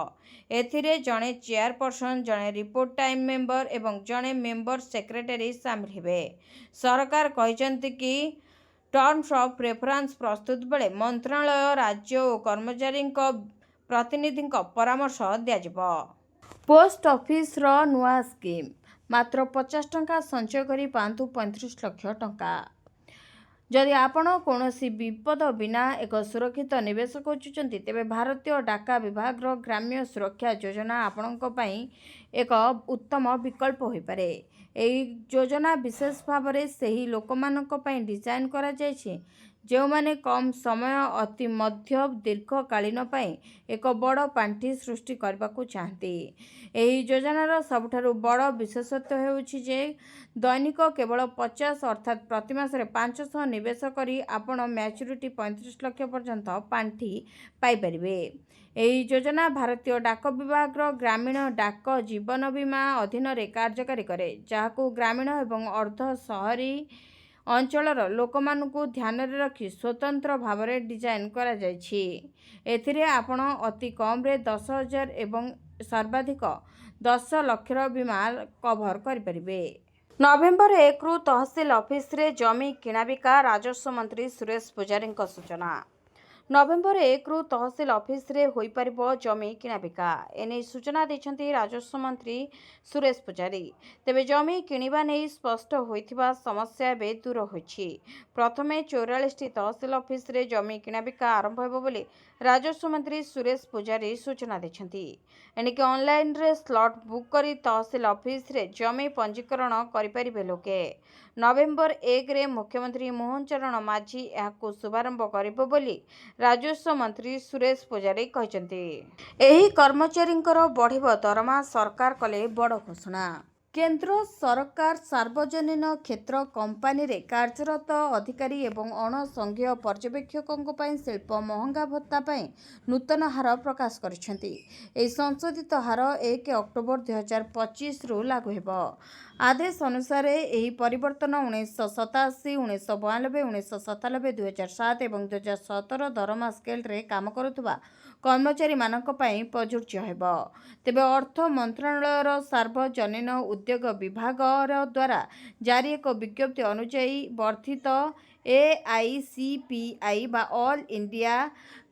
एथिरे जणे चेयरपर्सन, जणे रिपोर्ट टाइम मेंबर एवं जणे मेंबर सेक्रेटरी शामिल हेबे। सरकार कहिसंती कि टर्म्स ऑफ रेफरेंस प्रस्तुत बेले मंत्रालय, राज्य और कर्मचारी प्रतिनिधि परामर्श दियाजिबो। पोस्ट ऑफिस रो नुआ स्कीम मात्र 50 टंका संचय करी पांतु 35 लाख टंका। जदि आपण कौनसी विपद बिना एक सुरक्षित निवेश खोजुचंती तेबे भारतीय डाका विभाग रो ग्राम्य सुरक्षा योजना आपणक पई एक उत्तम विकल्प होई पारे। एही योजना विशेष भाव में सही लोकमानक पई डिजाइन करा जायछि जो माने कम समय अति मध्य दीर्घकालीन पई एक बड़ पांठी सृष्टि करबाकू चाहती। एही योजनार सबठारु बड़ विशेषत्व हेउछि जे दैनिक केवल 50 अर्थात प्रति मासरे 500 निवेश करी आपण मैच्योरिटी 35 लाख पर्यंत पांठी पाई परिबे। एही योजना भारतीय डाक विभाग ग्रामीण डाक जीवन बीमा अधीन रे कार्यकारी करे, जहाकू ग्रामीण एवं अर्ध शहरी अंचलर लोकमानकू ध्यान रे रखी स्वतंत्र भाव में डिजाइन करा जायछि। एथिरे आपण अति कम रे 10,000 एवं सर्वाधिक 10 लाख बीमा कभर करिपरिबे। नवेम्बर 1 रु तहसील ऑफिस रे जमी किणाबिका, राजस्व मंत्री सुरेश पुजारी सूचना। नवेम्बर 1 रु तहसील ऑफिस रे होई परिबो जमी किणाबिका, एने सूचना दैछंती राजस्व मंत्री सुरेश पुजारी। तेबे जमी किणिबा नै स्पष्ट होइथिबा समस्या बे दूर होइछि। प्रथमे 44 तहसील ऑफिस रे जमी किणाबिका आरंभ हेबो बोली राजस्व मंत्री सुरेश पुजारी सूचना दैछंती। एनिके ऑनलाइन रे स्लॉट बुक करी तहसील ऑफिस रे जमी पंजीकरण करि परिबे लोके। नवेम्बर 1 रे मुख्यमंत्री मोहन चरण माझी याकू शुभारंभ करिबो बोली राजस्व मंत्री सुरेश पुजारी कहचंती। एही कर्मचारींकर बढ़िबो दरमा, सरकार कले बड़ घोषणा। केंद्र सरकार सार्वजनीन क्षेत्र कंपानी रे कार्यरत अधिकारी एवं अणसंघीय पर्यवेक्षकों पई शिल्प महंगा भत्ता पई नूतन हार प्रकाश करिसेंती। एही संशोधित हार 1 अक्टोबर 2025 रु लागू हेबो। आदेश अनुसार एही परिवर्तन 1987, 1992, 1997, 2007 एवं 2017 दरमा स्केल रे काम करुवा कर्मचारी मानक पई प्रযোज्य हेबो। तेबे अर्थ मंत्रालयर सार्वजनीन उद्योग विभाग द्वारा जारी एक विज्ञप्ति अनुसार वर्धित AICPI बा all India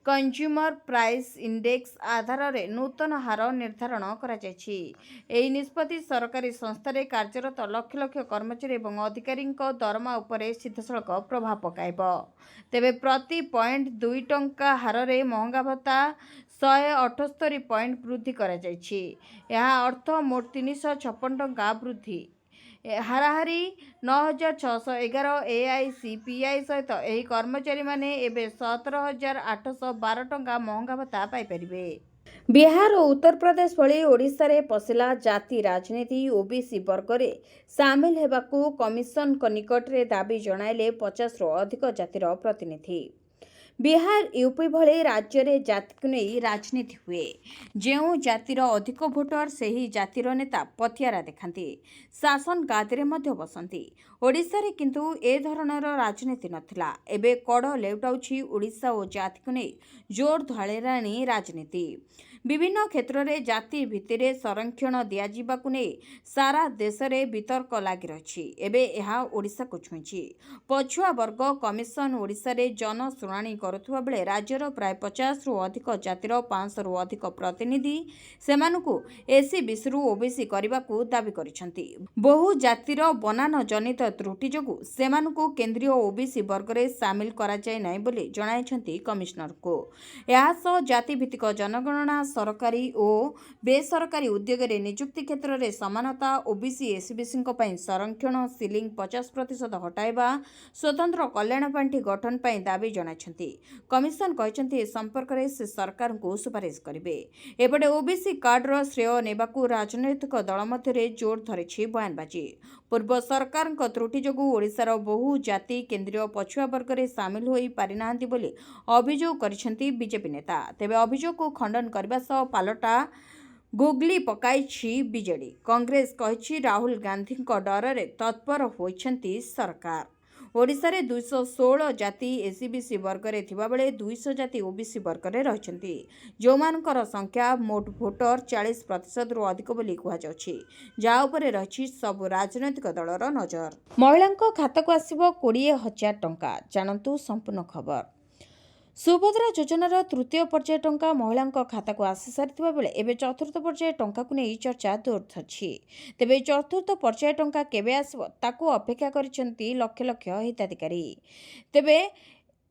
consumer price index आधार रे नूतन हार निर्धारण कराଯାଇଛି। ଏହି ନିଷ୍ପତ୍ତି ସରକାରୀ ସଂସ୍ଥାରେ କାର୍ଯ୍ୟରତ ଲକ୍ଷ ଲକ୍ଷ କର୍ମଚାରୀ ଏବଂ ଅଧିକାରୀଙ୍କ ଦରମା ଉପରେ ସିଧାସଳଖ ପ୍ରଭାବ ପକାଇବ। ତେବେ ପ୍ରତି 0.2 ଟଙ୍କା ହାରରେ ମହଙ୍ଗା ଭତ୍ତା 178 ପଏଣ୍ଟ ବୃଦ୍ଧି କରାଯାଇଛି। ଏହା ଅର୍ଥ ମୋଟ 356 ଟଙ୍କା ବୃଦ୍ଧି। ହାରାହାରି 9,611 AICPI ସହିତ ଏହି କର୍ମଚାରୀମାନେ ଏବେ 17,812 ଟଙ୍କା ମହଙ୍ଗା ଭତ୍ତା ପାଇପାରିବେ। ବିହାର ଓ ଉତ୍ତରପ୍ରଦେଶ ଭଳି ଓଡ଼ିଶାରେ ପଶିଲା ଜାତି ରାଜନୀତି ଓବିସି ବର୍ଗରେ ସାମିଲ ହେବାକୁ କମିଶନଙ୍କ ନିକଟରେ ଦାବି ଜଣାଇଲେ 50ରୁ ଅଧିକ ଜାତିର ପ୍ରତିନିଧି। ବିହାର ୟୁପି ଭଳି ରାଜ୍ୟରେ ଜାତିକୁ ନେଇ ରାଜନୀତି ହୁଏ। ଯେଉଁ ଜାତିର ଅଧିକ ଭୋଟର ସେହି ଜାତିର ନେତା ପତିଆରା ଦେଖାନ୍ତି, ଶାସନ ଗାଦିରେ ମଧ୍ୟ ବସନ୍ତି। ଓଡ଼ିଶାରେ କିନ୍ତୁ ଏ ଧରଣର ରାଜନୀତି ନଥିଲା। ଏବେ କଡ଼ ଲେଉଟାଉଛି ଓଡ଼ିଶା ଓ ଜାତିକୁ ନେଇ ଜୋର ଧଳିଲାଣି ରାଜନୀତି। ବିଭିନ୍ନ କ୍ଷେତ୍ରରେ ଜାତି ଭିତ୍ତିରେ ସଂରକ୍ଷଣ ଦିଆଯିବାକୁ ନେଇ ସାରା ଦେଶରେ ବିତର୍କ ଲାଗି ରହିଛି। ଏବେ ଏହା ଓଡ଼ିଶାକୁ ଛୁଇଁଛି। ପଛୁଆ ବର୍ଗ କମିଶନ ଓଡ଼ିଶାରେ ଜନଶୁଣାଣି କରୁଥିବା ବେଳେ ରାଜ୍ୟର ପ୍ରାୟ 50ରୁ ଅଧିକ ଜାତିର 500ରୁ ଅଧିକ ପ୍ରତିନିଧି ସେମାନଙ୍କୁ ଏସିବିସିରୁ ଓବିସି କରିବାକୁ ଦାବି କରିଛନ୍ତି। ବହୁ ଜାତିର ବନାନ ଜନିତ ତ୍ରୁଟି ଯୋଗୁଁ ସେମାନଙ୍କୁ କେନ୍ଦ୍ରୀୟ ଓବିସି ବର୍ଗରେ ସାମିଲ କରାଯାଇ ନାହିଁ ବୋଲି ଜଣାଇଛନ୍ତି କମିଶନରଙ୍କୁ। ଏହାସହ ଜାତିଭିତ୍ତିକ ଜନଗଣନା, ସରକାରୀ ଓ ବେସରକାରୀ ଉଦ୍ୟୋଗରେ ନିଯୁକ୍ତି କ୍ଷେତ୍ରରେ ସମାନତା, ଓବିସି ଏସିବିସିଙ୍କ ପାଇଁ ସଂରକ୍ଷଣ, ସିଲିଂ 50% ହଟାଇବା, ସ୍ୱତନ୍ତ୍ର କଲ୍ୟାଣ ପାଣ୍ଠି ଗଠନ ପାଇଁ ଦାବି ଜଣାଇଛନ୍ତି। କମିଶନ କହିଛନ୍ତି ଏ ସମ୍ପର୍କରେ ସେ ସରକାରଙ୍କୁ ସୁପାରିଶ କରିବେ। ଏପଟେ ଓବିସି କାର୍ଡର ଶ୍ରେୟ ନେବାକୁ ରାଜନୈତିକ ଦଳ ମଧ୍ୟରେ ଜୋର ଧରିଛି ବୟାନବାଜି। ପୂର୍ବ ସରକାରଙ୍କ ତ୍ରୁଟି ଯୋଗୁଁ ଓଡ଼ିଶାର ବହୁ ଜାତି କେନ୍ଦ୍ରୀୟ ପଛୁଆ ବର୍ଗରେ ସାମିଲ ହୋଇ ପାରିନାହାନ୍ତି ବୋଲି ଅଭିଯୋଗ କରିଛନ୍ତି ବିଜେପି ନେତା। ତେବେ ଅଭିଯୋଗକୁ ଖଣ୍ଡନ କରିବା ସହ ପାଲଟା ଗୁଗଲି ପକାଇଛି ବିଜେଡି। କଂଗ୍ରେସ କହିଛି ରାହୁଲ ଗାନ୍ଧୀଙ୍କ ଡରରେ ତତ୍ପର ହୋଇଛନ୍ତି ସରକାର। ଓଡ଼ିଶାରେ 216 ଜାତି ଏସିବିସି ବର୍ଗରେ ଥିବାବେଳେ 200 ଜାତି ଓବିସି ବର୍ଗରେ ରହିଛନ୍ତି, ଯେଉଁମାନଙ୍କର ସଂଖ୍ୟା ମୋଟ ଭୋଟର 40%ରୁ ଅଧିକ ବୋଲି କୁହାଯାଉଛି, ଯାହା ଉପରେ ରହିଛି ସବୁ ରାଜନୈତିକ ଦଳର ନଜର। ମହିଳାଙ୍କ ଖାତାକୁ ଆସିବ 20,000 ଟଙ୍କା। ଜାଣନ୍ତୁ ସମ୍ପୂର୍ଣ୍ଣ ଖବର। ସୁଭଦ୍ରା ଯୋଜନାର ତୃତୀୟ ପର୍ଯ୍ୟାୟ ଟଙ୍କା ମହିଳାଙ୍କ ଖାତାକୁ ଆସିସାରିଥିବା ବେଳେ ଏବେ ଚତୁର୍ଥ ପର୍ଯ୍ୟାୟ ଟଙ୍କାକୁ ନେଇ ଚର୍ଚ୍ଚା ଜୋର ଧରିଛି। ତେବେ ଏହି ଚତୁର୍ଥ ପର୍ଯ୍ୟାୟ ଟଙ୍କା କେବେ ଆସିବ ତାକୁ ଅପେକ୍ଷା କରିଛନ୍ତି ଲକ୍ଷ ଲକ୍ଷ ହିତାଧିକାରୀ। ତେବେ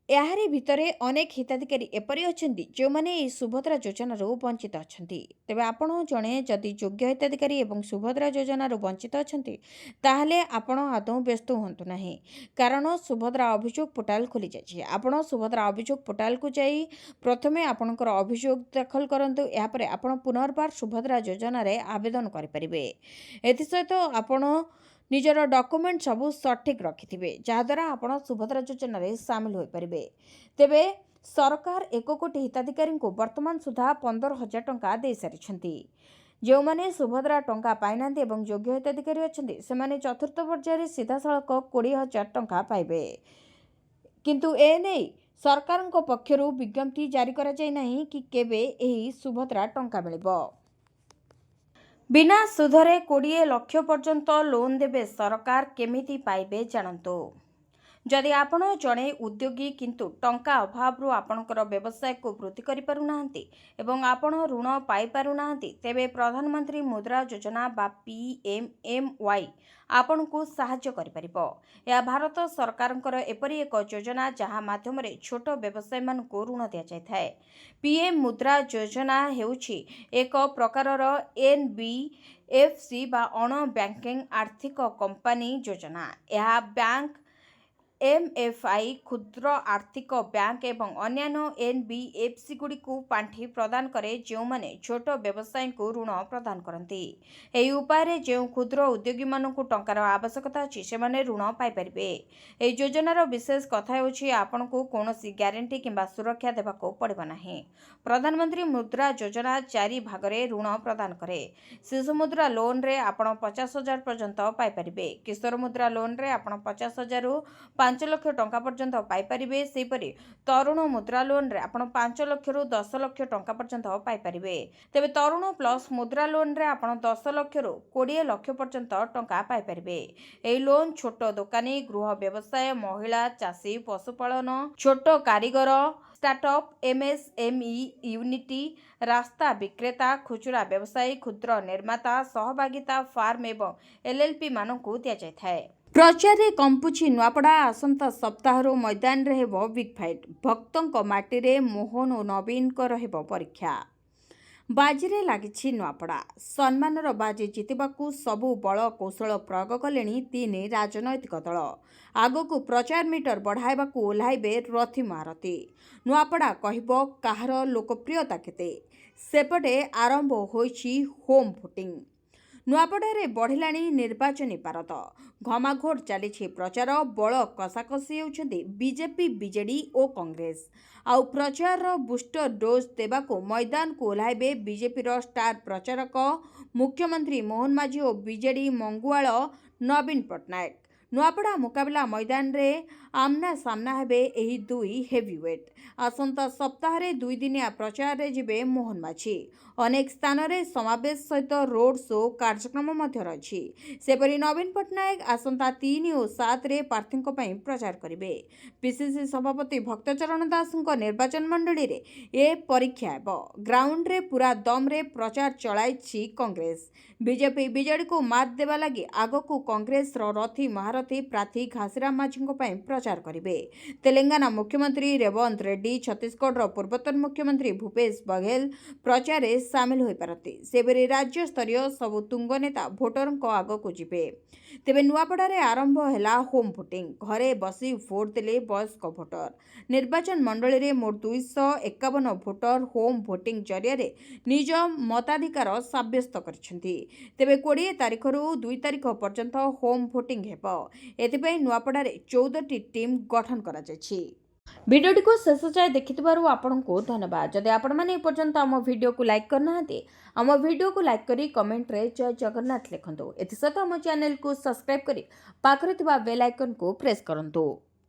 ଏହାରି ଭିତରେ ଅନେକ ହିତାଧିକାରୀ ଏପରି ଅଛନ୍ତି ଯେଉଁମାନେ ଏହି ସୁଭଦ୍ରା ଯୋଜନାରୁ ବଞ୍ଚିତ ଅଛନ୍ତି। ତେବେ ଆପଣ ଜଣେ ଯଦି ଯୋଗ୍ୟ ହିତାଧିକାରୀ ଏବଂ ସୁଭଦ୍ରା ଯୋଜନାରୁ ବଞ୍ଚିତ ଅଛନ୍ତି, ତାହେଲେ ଆପଣ ଆଦୌ ବ୍ୟସ୍ତ ହୁଅନ୍ତୁ ନାହିଁ। କାରଣ ସୁଭଦ୍ରା ଅଭିଯୋଗ ପୋର୍ଟାଲ ଖୋଲିଯାଇଛି। ଆପଣ ସୁଭଦ୍ରା ଅଭିଯୋଗ ପୋର୍ଟାଲକୁ ଯାଇ ପ୍ରଥମେ ଆପଣଙ୍କର ଅଭିଯୋଗ ଦାଖଲ କରନ୍ତୁ। ଏହାପରେ ଆପଣ ପୁନର୍ବାର ସୁଭଦ୍ରା ଯୋଜନାରେ ଆବେଦନ କରିପାରିବେ। ଏଥିସହିତ ଆପଣ ନିଜର ଡକୁମେଣ୍ଟ ସବୁ ସଠିକ୍ ରଖିଥିବେ, ଯାହାଦ୍ୱାରା ଆପଣ ସୁଭଦ୍ରା ଯୋଜନାରେ ସାମିଲ ହୋଇପାରିବେ। ତେବେ ସରକାର 1 କୋଟି ହିତାଧିକାରୀଙ୍କୁ ବର୍ତ୍ତମାନ ସୁଦ୍ଧା 15,000 ଟଙ୍କା ଦେଇସାରିଛନ୍ତି। ଯେଉଁମାନେ ସୁଭଦ୍ରା ଟଙ୍କା ପାଇନାହାନ୍ତି ଏବଂ ଯୋଗ୍ୟ ହିତାଧିକାରୀ ଅଛନ୍ତି, ସେମାନେ ଚତୁର୍ଥ ପର୍ଯ୍ୟାୟରେ ସିଧାସଳଖ 20,000 ଟଙ୍କା ପାଇବେ। କିନ୍ତୁ ଏନେଇ ସରକାରଙ୍କ ପକ୍ଷରୁ ବିଜ୍ଞପ୍ତି ଜାରି କରାଯାଇ ନାହିଁ କି କେବେ ଏହି ସୁଭଦ୍ରା ଟଙ୍କା ମିଳିବ। ବିନା ସୁଧରେ 20 ଲକ୍ଷ ପର୍ଯ୍ୟନ୍ତ ଲୋନ୍ ଦେବେ ସରକାର। କେମିତି ପାଇବେ ଜାଣନ୍ତୁ। ଯଦି ଆପଣ ଜଣେ ଉଦ୍ୟୋଗୀ କିନ୍ତୁ ଟଙ୍କା ଅଭାବରୁ ଆପଣଙ୍କର ବ୍ୟବସାୟକୁ ବୃଦ୍ଧି କରିପାରୁନାହାନ୍ତି ଏବଂ ଆପଣ ଋଣ ପାଇପାରୁନାହାନ୍ତି, ତେବେ ପ୍ରଧାନମନ୍ତ୍ରୀ ମୁଦ୍ରା ଯୋଜନା ବା PMMY ଆପଣଙ୍କୁ ସାହାଯ୍ୟ କରିପାରିବ। ଏହା ଭାରତ ସରକାରଙ୍କର ଏପରି ଏକ ଯୋଜନା ଯାହା ମାଧ୍ୟମରେ ଛୋଟ ବ୍ୟବସାୟୀମାନଙ୍କୁ ଋଣ ଦିଆଯାଇଥାଏ। PM ମୁଦ୍ରା ଯୋଜନା ହେଉଛି ଏକ ପ୍ରକାରର NBFC ବା ଅଣ ବ୍ୟାଙ୍କିଂ ଆର୍ଥିକ କମ୍ପାନୀ ଯୋଜନା। ଏହା ବ୍ୟାଙ୍କ, MFI, କ୍ଷୁଦ୍ର ଆର୍ଥିକ ବ୍ୟାଙ୍କ ଏବଂ ଅନ୍ୟାନ୍ୟ NBFC ଗୁଡ଼ିକୁ ପାଣ୍ଠି ପ୍ରଦାନ କରେ, ଯେଉଁମାନେ ଛୋଟ ବ୍ୟବସାୟୀଙ୍କୁ ଋଣ ପ୍ରଦାନ କରନ୍ତି। ଏହି ଉପାୟରେ ଯେଉଁ କ୍ଷୁଦ୍ର ଉଦ୍ୟୋଗୀମାନଙ୍କୁ ଟଙ୍କାର ଆବଶ୍ୟକତା ଅଛି, ସେମାନେ ଋଣ ପାଇପାରିବେ। ଏହି ଯୋଜନାର ବିଶେଷ କଥା ହେଉଛି ଆପଣଙ୍କୁ କୌଣସି ଗ୍ୟାରେଣ୍ଟି କିମ୍ବା ସୁରକ୍ଷା ଦେବାକୁ ପଡ଼ିବ ନାହିଁ। ପ୍ରଧାନମନ୍ତ୍ରୀ ମୁଦ୍ରା ଯୋଜନା 4 ଭାଗରେ ଋଣ ପ୍ରଦାନ କରେ। ଶିଶୁ ମୁଦ୍ରା ଲୋନ୍ରେ ଆପଣ 50,000 ପର୍ଯ୍ୟନ୍ତ ପାଇପାରିବେ। କିଶୋର ମୁଦ୍ରା ଲୋନ୍ରେ ଆପଣ 50,000ରୁ 5 ଲକ୍ଷ ଟଙ୍କା ପର୍ଯ୍ୟନ୍ତ ପାଇପାରିବେ। ସେହିପରି ତରୁଣ ମୁଦ୍ରା ଲୋନ୍ରେ ଆପଣ 5 ଲକ୍ଷରୁ 10 ଲକ୍ଷ ଟଙ୍କା ପର୍ଯ୍ୟନ୍ତ ପାଇପାରିବେ। ତେବେ ତରୁଣ ପ୍ଲସ୍ ମୁଦ୍ରା ଲୋନ୍ରେ ଆପଣ 10 ଲକ୍ଷରୁ 20 ଲକ୍ଷ ପର୍ଯ୍ୟନ୍ତ ଟଙ୍କା ପାଇପାରିବେ। ଏହି ଲୋନ୍ ଛୋଟ ଦୋକାନୀ, ଗୃହ ବ୍ୟବସାୟ, ମହିଳା, ଚାଷୀ, ପଶୁପାଳନ, ଛୋଟ କାରିଗର, ଷ୍ଟାର୍ଟଅପ୍, MSME ୟୁନିଟ୍, ରାସ୍ତା ବିକ୍ରେତା, ଖୁଚୁରା ବ୍ୟବସାୟୀ, କ୍ଷୁଦ୍ର ନିର୍ମାତା, ସହଭାଗିତା ଫାର୍ମ ଏବଂ LLP ମାନଙ୍କୁ ଦିଆଯାଇଥାଏ। ପ୍ରଚାରରେ କମ୍ପୁଛି ନୂଆପଡ଼ା। ଆସନ୍ତା ସପ୍ତାହରୁ ମଇଦାନରେ ହେବ ବିଗ୍ ଫାଇଟ୍। ଭକ୍ତଙ୍କ ମାଟିରେ ମୋହନ ଓ ନବୀନଙ୍କର ହେବ ପରୀକ୍ଷା। ବାଜିରେ ଲାଗିଛି ନୂଆପଡ଼ା। ସମ୍ମାନର ବାଜି ଜିତିବାକୁ ସବୁ ବଳ କୌଶଳ ପ୍ରୟୋଗ କଲେଣି 3 ରାଜନୈତିକ ଦଳ। ଆଗକୁ ପ୍ରଚାର ମିଟର ବଢ଼ାଇବାକୁ ଓହ୍ଲାଇବେ ରଥୀ ମହାରଥୀ। ନୂଆପଡ଼ା କହିବ କାହାର ଲୋକପ୍ରିୟତା କେତେ। ସେପଟେ ଆରମ୍ଭ ହୋଇଛି ହୋମ୍ ଭୋଟିଂ। ନୂଆପଡ଼ାରେ ବଢ଼ିଲାଣି ନିର୍ବାଚନୀ ପାରଦ। ଘମାଘୋଟ ଚାଲିଛି ପ୍ରଚାର। ବଳ କଷାକଷି ହେଉଛନ୍ତି ବିଜେପି, ବିଜେଡି ଓ କଂଗ୍ରେସ। ଆଉ ପ୍ରଚାରର ବୁଷ୍ଟର ଡୋଜ୍ ଦେବାକୁ ମଇଦାନକୁ ଓହ୍ଲାଇବେ ବିଜେପିର ଷ୍ଟାର ପ୍ରଚାରକ ମୁଖ୍ୟମନ୍ତ୍ରୀ ମୋହନ ମାଝୀ ଓ ବିଜେଡି ମଙ୍ଗୁଆଳ ନବୀନ ପଟ୍ଟନାୟକ। ନୂଆପଡ଼ା ମୁକାବିଲା ମଇଦାନରେ ଆମ୍ନା ସାମ୍ନା ହେବେ ଏହି ଦୁଇ ହେଭିୱେଟ୍। ଆସନ୍ତା ସପ୍ତାହରେ 2 ଦିନିଆ ପ୍ରଚାରରେ ଯିବେ ମୋହନ ମାଝୀ। ଅନେକ ସ୍ଥାନରେ ସମାବେଶ ସହିତ ରୋଡ୍ ଶୋ କାର୍ଯ୍ୟକ୍ରମ ମଧ୍ୟ ରହିଛି। ସେପରି ନବୀନ ପଟ୍ଟନାୟକ ଆସନ୍ତା 3 ଓ 7ରେ ପ୍ରାର୍ଥୀଙ୍କ ପାଇଁ ପ୍ରଚାର କରିବେ। ପିସିସି ସଭାପତି ଭକ୍ତଚରଣ ଦାସଙ୍କ ନିର୍ବାଚନ ମଣ୍ଡଳୀରେ ଏ ପରୀକ୍ଷା ହେବ। ଗ୍ରାଉଣ୍ଡରେ ପୂରା ଦମରେ ପ୍ରଚାର ଚଳାଇଛି କଂଗ୍ରେସ। ବିଜେପି ବିଜେଡିକୁ ମାତ ଦେବା ଲାଗି ଆଗକୁ କଂଗ୍ରେସର ରଥୀ ମହାରଥୀ ପ୍ରାର୍ଥୀ ଘାସିରାମ ମାଝୀଙ୍କ ପାଇଁ ପ୍ରଚାର କରିବେ। ତେଲେଙ୍ଗାନା ମୁଖ୍ୟମନ୍ତ୍ରୀ ରେବନ୍ତ ରେଡ୍ଡି, ଛତିଶଗଡ଼ର ପୂର୍ବତନ ମୁଖ୍ୟମନ୍ତ୍ରୀ ଭୂପେଶ ବଘେଲ ପ୍ରଚାରରେ ସାମିଲ ହୋଇପାରନ୍ତି। ସେପରି ରାଜ୍ୟସ୍ତରୀୟ ସବୁ ତୁଙ୍ଗ ନେତା ଭୋଟରଙ୍କ ଆଗକୁ ଯିବେ। ତେବେ ନୂଆପଡ଼ାରେ ଆରମ୍ଭ ହେଲା ହୋମ୍ ଭୋଟିଂ। ଘରେ ବସି ଭୋଟ ଦେଲେ ବୟସ୍କ ଭୋଟର। ନିର୍ବାଚନ ମଣ୍ଡଳୀରେ ମୋଟ 251 ଭୋଟର ହୋମ୍ ଭୋଟିଂ ଜରିଆରେ ନିଜ ମତାଧିକାର ସାବ୍ୟସ୍ତ କରିଛନ୍ତି। ତେବେ 20 ତାରିଖରୁ 2 ତାରିଖ ପର୍ଯ୍ୟନ୍ତ ହୋମ୍ ଭୋଟିଂ ହେବ। ଏଥିପାଇଁ ନୂଆପଡ଼ାରେ 14ଟି ଟିମ୍ ଗଠନ କରାଯାଇଛି। ଭିଡ଼ିଓଟିକୁ ଶେଷ ଯାଏ ଦେଖିଥିବାରୁ ଆପଣଙ୍କୁ ଧନ୍ୟବାଦ। ଯଦି ଆପଣମାନେ ଏପର୍ଯ୍ୟନ୍ତ ଆମ ଭିଡ଼ିଓକୁ ଲାଇକ୍ କରିନାହାନ୍ତି, ଆମ ଭିଡ଼ିଓକୁ ଲାଇକ୍ କରି କମେଣ୍ଟରେ ଜୟ ଜଗନ୍ନାଥ ଲେଖନ୍ତୁ। ଏଥିସହିତ ଆମ ଚ୍ୟାନେଲକୁ ସବସ୍କ୍ରାଇବ୍ କରି ପାଖରେ ଥିବା ବେଲ୍ ଆଇକନ୍କୁ ପ୍ରେସ୍ କରନ୍ତୁ।